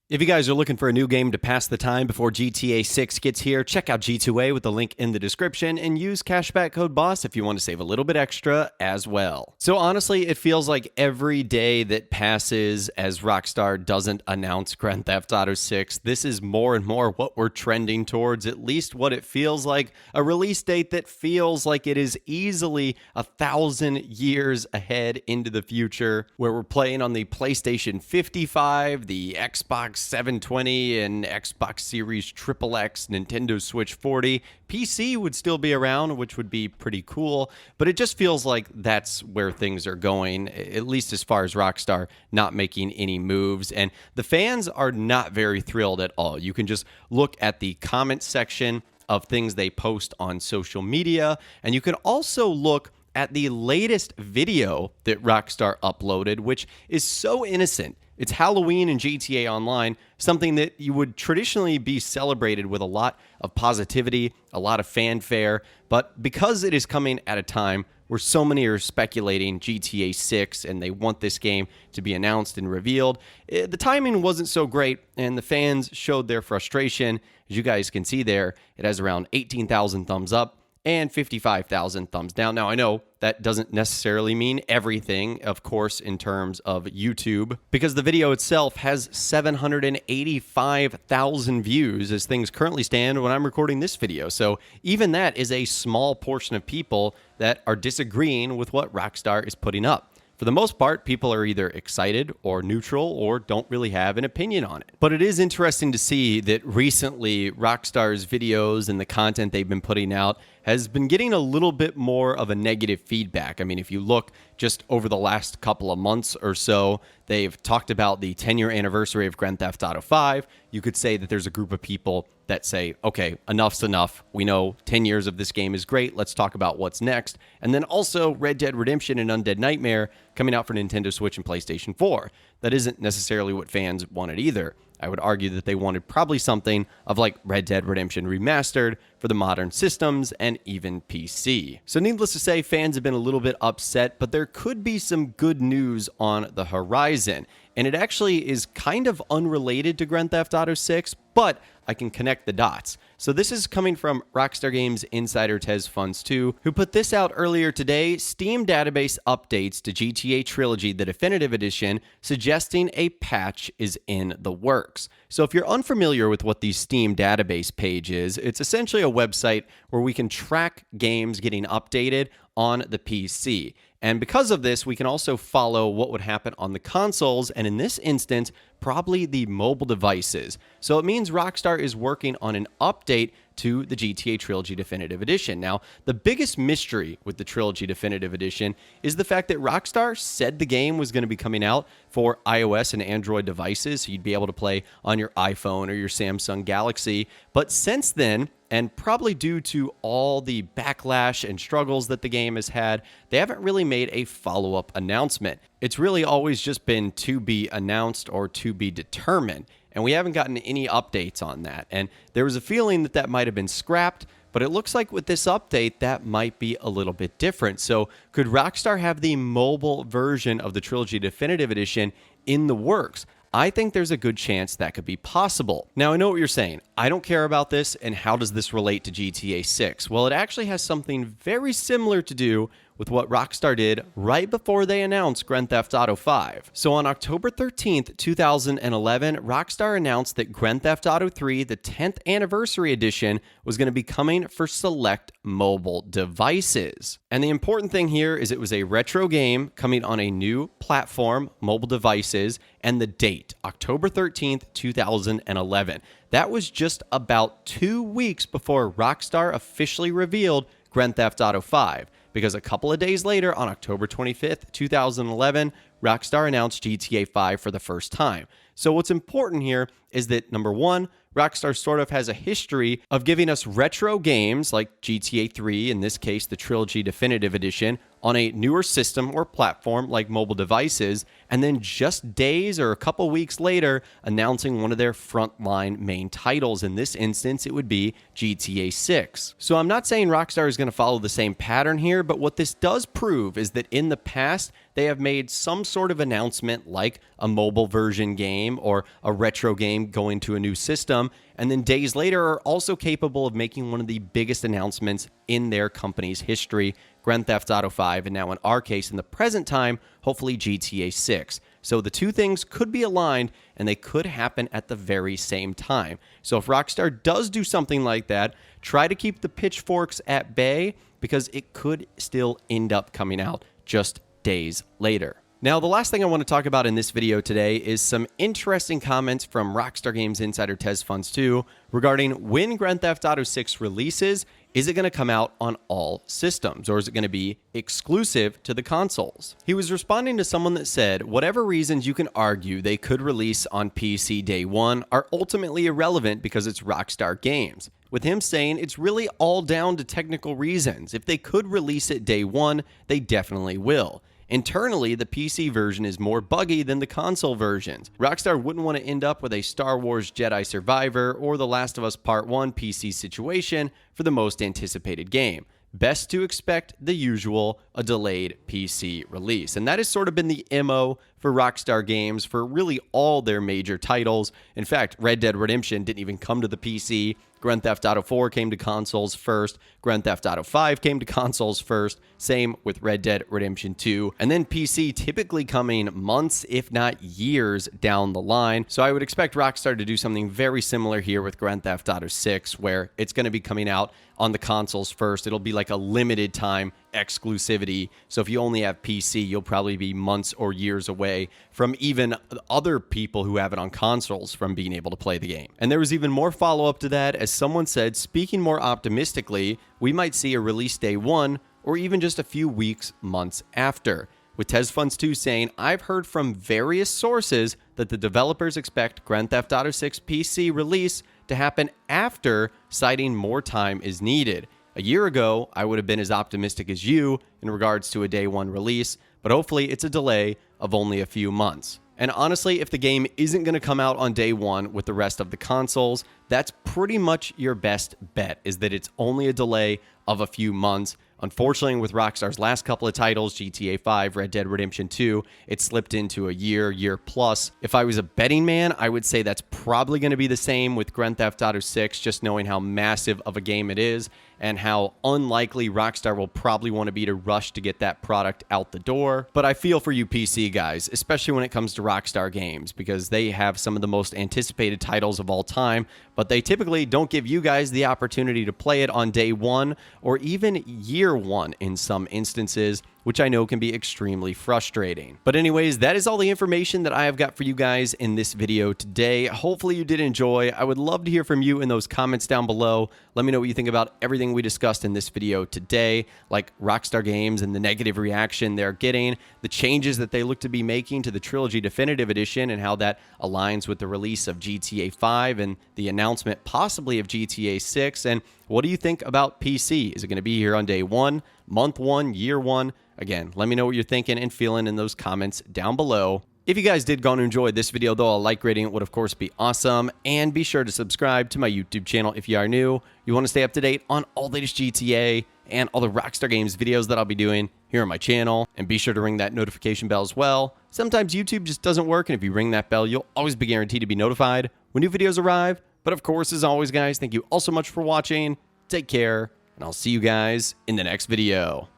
If you guys are looking for a new game to pass the time before GTA 6 gets here, check out G2A with the link in the description and use cashback code BOSS if you want to save a little bit extra as well. So honestly, it feels like every day that passes as Rockstar doesn't announce Grand Theft Auto 6, this is more and more what we're trending towards, at least what it feels like, a release date that feels like it is easily 1,000 years ahead into the future, where we're playing on the PlayStation 55, the Xbox 720 and Xbox Series XXX, Nintendo Switch 40. PC would still be around, which would be pretty cool, but it just feels like that's where things are going, at least as far as Rockstar not making any moves. And the fans are not very thrilled at all. You can just look at the comment section of things they post on social media, and you can also look at the latest video that Rockstar uploaded, which is so innocent. It's Halloween in GTA Online, something that you would traditionally be celebrated with a lot of positivity, a lot of fanfare, but because it is coming at a time where so many are speculating GTA 6 and they want this game to be announced and revealed, the timing wasn't so great, and the fans showed their frustration. As you guys can see there, it has around 18,000 thumbs up and 55,000 thumbs down. Now, I know that doesn't necessarily mean everything, of course, in terms of YouTube, because the video itself has 785,000 views as things currently stand when I'm recording this video. So even that is a small portion of people that are disagreeing with what Rockstar is putting up. For the most part, people are either excited or neutral or don't really have an opinion on it. But it is interesting to see that recently Rockstar's videos and the content they've been putting out has been getting a little bit more of a negative feedback. I mean, if you look just over the last couple of months or so, they've talked about the 10-year anniversary of Grand Theft Auto 5. You could say that there's a group of people that say, okay, enough's enough. We know 10 years of this game is great. Let's talk about what's next. And then also Red Dead Redemption and Undead Nightmare coming out for Nintendo Switch and PlayStation 4. That isn't necessarily what fans wanted either. I would argue that they wanted probably something of like Red Dead Redemption Remastered for the modern systems and even PC. So needless to say, fans have been a little bit upset, but there could be some good news on the horizon. And it actually is kind of unrelated to Grand Theft Auto 6, but I can connect the dots. So this is coming from Rockstar Games insider Tez Funds 2, who put this out earlier today: Steam database updates to GTA Trilogy, the definitive edition, suggesting a patch is in the works. So if you're unfamiliar with what the Steam database page is, it's essentially a website where we can track games getting updated on the PC. And because of this, we can also follow what would happen on the consoles, and in this instance, probably the mobile devices. So it means Rockstar is working on an update to the GTA Trilogy Definitive Edition. Now, the biggest mystery with the Trilogy Definitive Edition is the fact that Rockstar said the game was going to be coming out for iOS and Android devices, so you'd be able to play on your iPhone or your Samsung Galaxy. But since then, and probably due to all the backlash and struggles that the game has had, they haven't really made a follow-up announcement. It's really always just been to be announced or to be determined, and we haven't gotten any updates on that. And there was a feeling that that might have been scrapped, but it looks like with this update, that might be a little bit different. So could Rockstar have the mobile version of the Trilogy Definitive Edition in the works? I think there's a good chance that could be possible. Now, I know what you're saying. I don't care about this, and how does this relate to GTA 6? Well, it actually has something very similar to do with what Rockstar did right before they announced Grand Theft Auto 5. So on October 13th, 2011, Rockstar announced that Grand Theft Auto 3, the 10th anniversary edition, was going to be coming for select mobile devices. And the important thing here is it was a retro game coming on a new platform, mobile devices, and the date, October 13th, 2011. That was just about 2 weeks before Rockstar officially revealed Grand Theft Auto 5. Because a couple of days later, on October 25th, 2011, Rockstar announced GTA 5 for the first time. So what's important here is that, number one, Rockstar sort of has a history of giving us retro games like GTA 3, in this case the Trilogy Definitive Edition, on a newer system or platform like mobile devices, and then just days or a couple weeks later announcing one of their frontline main titles. In this instance, it would be GTA 6. So I'm not saying Rockstar is going to follow the same pattern here, but what this does prove is that in the past, they have made some sort of announcement like a mobile version game or a retro game going to a new system, and then days later are also capable of making one of the biggest announcements in their company's history, Grand Theft Auto 5, and now in our case, in the present time, hopefully GTA 6. So the two things could be aligned, and they could happen at the very same time. So if Rockstar does do something like that, try to keep the pitchforks at bay, because it could still end up coming out just days later. Now, the last thing I want to talk about in this video today is some interesting comments from Rockstar Games insider TezFunds2 regarding when Grand Theft Auto 6 releases. Is it going to come out on all systems, or is it going to be exclusive to the consoles? He was responding to someone that said, whatever reasons you can argue they could release on PC day one are ultimately irrelevant because it's Rockstar Games. With him saying it's really all down to technical reasons. If they could release it day one, they definitely will. Internally, the PC version is more buggy than the console versions. Rockstar wouldn't want to end up with a Star Wars Jedi Survivor or The Last of Us Part 1 PC situation for the most anticipated game. Best to expect the usual, a delayed PC release. And that has sort of been the MO for Rockstar Games for really all their major titles. In fact, Red Dead Redemption didn't even come to the PC. Grand Theft Auto 4 came to consoles first. Grand Theft Auto 5 came to consoles first. Same with Red Dead Redemption 2. And then PC typically coming months, if not years, down the line. So I would expect Rockstar to do something very similar here with Grand Theft Auto 6, where it's going to be coming out on the consoles first. It'll be like a limited time exclusivity. So if you only have PC, you'll probably be months or years away from even other people who have it on consoles from being able to play the game. And there was even more follow-up to that, as someone said, speaking more optimistically, we might see a release day one or even just a few weeks, months after. With TezFunds2 saying, I've heard from various sources that the developers expect Grand Theft Auto 6 PC release to happen after, citing more time is needed. A year ago, I would have been as optimistic as you in regards to a day one release, but hopefully it's a delay of only a few months. And honestly, if the game isn't going to come out on day one with the rest of the consoles, that's pretty much your best bet, is that it's only a delay of a few months. Unfortunately, with Rockstar's last couple of titles, GTA 5, Red Dead Redemption 2, it slipped into a year plus. If I was a betting man, I would say that's probably going to be the same with Grand Theft Auto 6, just knowing how massive of a game it is and how unlikely Rockstar will probably want to be to rush to get that product out the door. But I feel for you PC guys, especially when it comes to Rockstar Games, because they have some of the most anticipated titles of all time, but they typically don't give you guys the opportunity to play it on day one or even year one in some instances, which I know can be extremely frustrating. But anyways, that is all the information that I have got for you guys in this video today. Hopefully you did enjoy. I would love to hear from you in those comments down below. Let me know what you think about everything we discussed in this video today, like Rockstar Games and the negative reaction they're getting, the changes that they look to be making to the Trilogy Definitive Edition and how that aligns with the release of GTA 5 and the announcement possibly of GTA 6, and what do you think about PC? Is it going to be here on day one, month one, year one? Again, let me know what you're thinking and feeling in those comments down below. If you guys did go and enjoy this video, though, a like rating would, of course, be awesome. And be sure to subscribe to my YouTube channel if you are new. You want to stay up to date on all the latest GTA and all the Rockstar Games videos that I'll be doing here on my channel. And be sure to ring that notification bell as well. Sometimes YouTube just doesn't work, and if you ring that bell, you'll always be guaranteed to be notified when new videos arrive. But of course, as always, guys, thank you all so much for watching. Take care, and I'll see you guys in the next video.